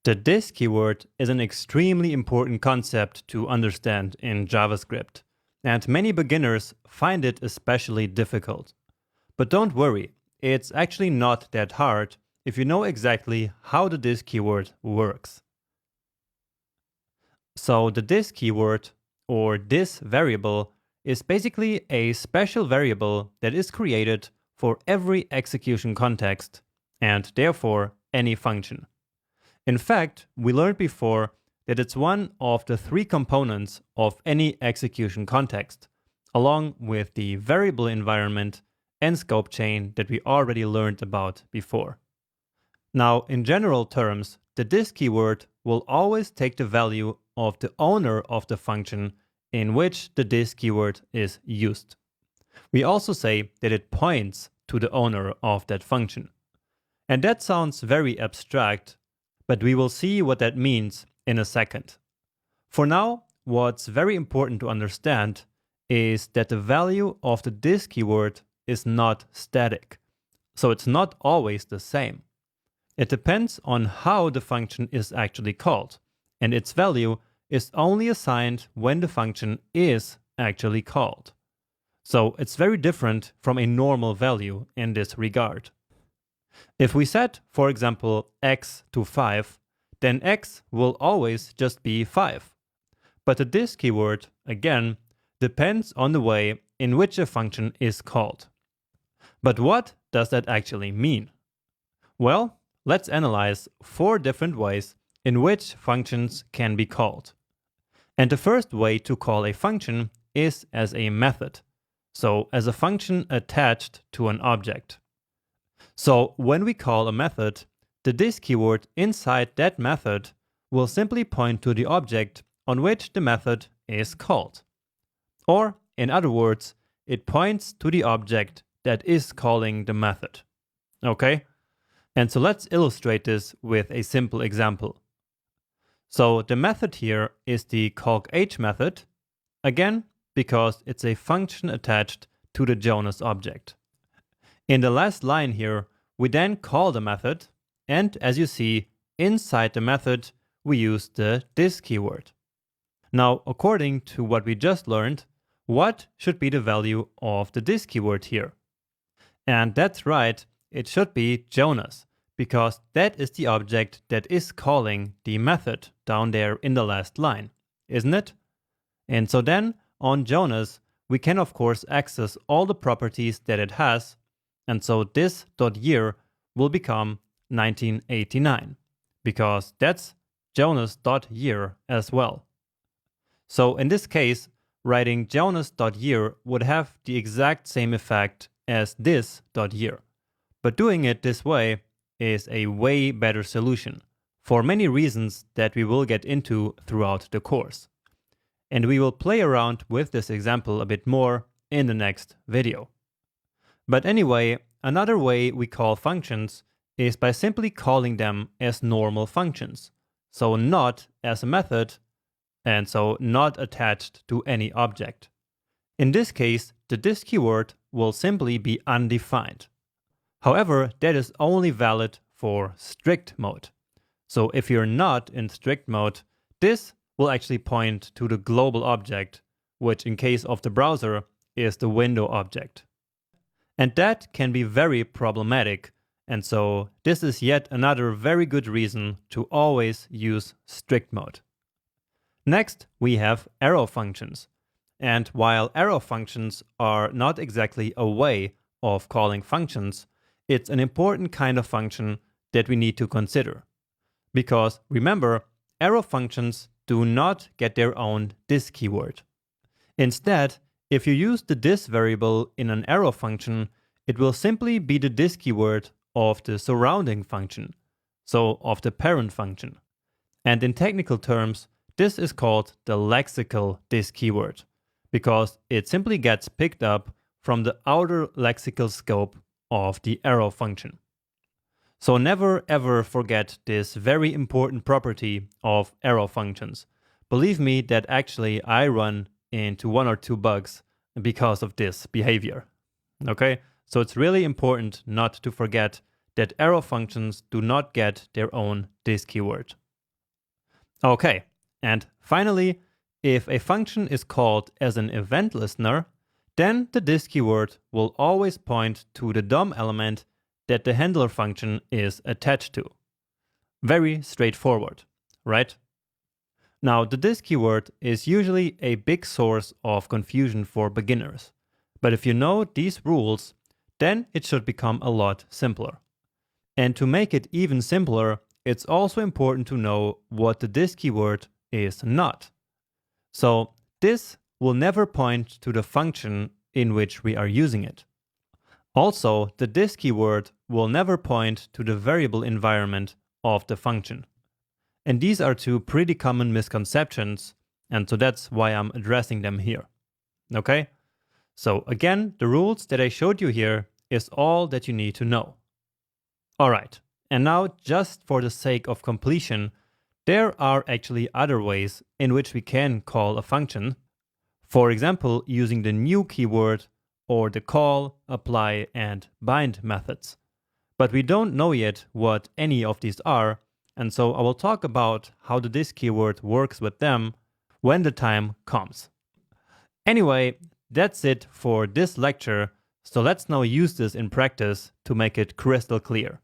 The this keyword is an extremely important concept to understand in JavaScript, and many beginners find it especially difficult. But don't worry, it's actually not that hard if you know exactly how the this keyword works. So the this keyword, or this variable, is basically a special variable that is created for every execution context, and therefore any function. In fact, we learned before that it's one of the three components of any execution context, along with the variable environment and scope chain that we already learned about before. Now, in general terms, the this keyword will always take the value of the owner of the function in which the this keyword is used. We also say that it points to the owner of that function. And that sounds very abstract, but we will see what that means in a second. For now, what's very important to understand is that the value of the this keyword is not static, so it's not always the same. It depends on how the function is actually called, and its value is only assigned when the function is actually called. So it's very different from a normal value in this regard. If we set, for example, x to 5, then x will always just be 5. But the this keyword, again, depends on the way in which a function is called. But what does that actually mean? Well, let's analyze 4 different ways in which functions can be called. And the first way to call a function is as a method, so as a function attached to an object. So when we call a method, the this keyword inside that method will simply point to the object on which the method is called. Or, in other words, it points to the object that is calling the method. Okay? And so let's illustrate this with a simple example. So the method here is the calcH method, again, because it's a function attached to the Jonas object. In the last line here, we then call the method, and as you see, inside the method, we use the this keyword. Now, according to what we just learned, what should be the value of the this keyword here? And that's right, it should be Jonas, because that is the object that is calling the method down there in the last line, isn't it? And so then, on Jonas, we can of course access all the properties that it has, and so this.year will become 1989, because that's Jonas.year as well. So in this case, writing Jonas.year would have the exact same effect as this.year. But doing it this way is a way better solution, for many reasons that we will get into throughout the course. And we will play around with this example a bit more in the next video. But anyway, another way we call functions is by simply calling them as normal functions, so not as a method, and so not attached to any object. In this case, the this keyword will simply be undefined. However, that is only valid for strict mode. So if you're not in strict mode, this will actually point to the global object, which in case of the browser is the window object. And that can be very problematic, and so this is yet another very good reason to always use strict mode. Next, we have arrow functions. And while arrow functions are not exactly a way of calling functions, it's an important kind of function that we need to consider. Because remember, arrow functions do not get their own this keyword. Instead, if you use the this variable in an arrow function, it will simply be the this keyword of the surrounding function, so of the parent function. And in technical terms, this is called the lexical this keyword, because it simply gets picked up from the outer lexical scope of the arrow function. So never ever forget this very important property of arrow functions. Believe me that actually I run into 1 or 2 bugs because of this behavior. Okay, so it's really important not to forget that arrow functions do not get their own this keyword. Okay, and finally, if a function is called as an event listener, then the this keyword will always point to the DOM element that the handler function is attached to. Very straightforward, right? Now, the this keyword is usually a big source of confusion for beginners. But if you know these rules, then it should become a lot simpler. And to make it even simpler, it's also important to know what the this keyword is not. So this will never point to the function in which we are using it. Also, the this keyword will never point to the variable environment of the function. And these are two pretty common misconceptions, and so that's why I'm addressing them here. Okay? So again, the rules that I showed you here is all that you need to know. Alright, and now just for the sake of completion, there are actually other ways in which we can call a function. For example, using the new keyword or the call, apply, and bind methods. But we don't know yet what any of these are, and so I will talk about how the this keyword works with them when the time comes. Anyway, that's it for this lecture, so let's now use this in practice to make it crystal clear.